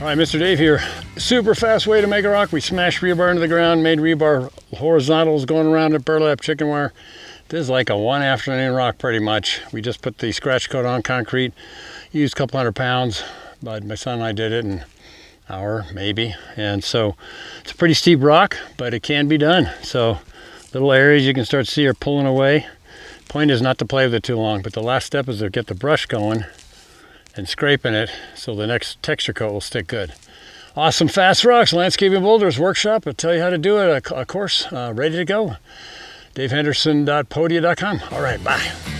Hi, Mr. Dave here. Super fast way to make a rock. We smashed rebar into the ground, made rebar horizontals going around it, burlap chicken wire. This is like a one afternoon rock pretty much. We just put the scratch coat on concrete, used a couple 100 pounds, but my son and I did it in an hour maybe. And so it's a pretty steep rock, but it can be done. So little areas you can start to see are pulling away. Point is not to play with it too long, but the last step is to get the brush going and scraping it so the next texture coat will stick good. Awesome fast rocks, landscaping boulders workshop. I'll tell you how to do it. A course ready to go. davehendersonalpine.com. All right, bye.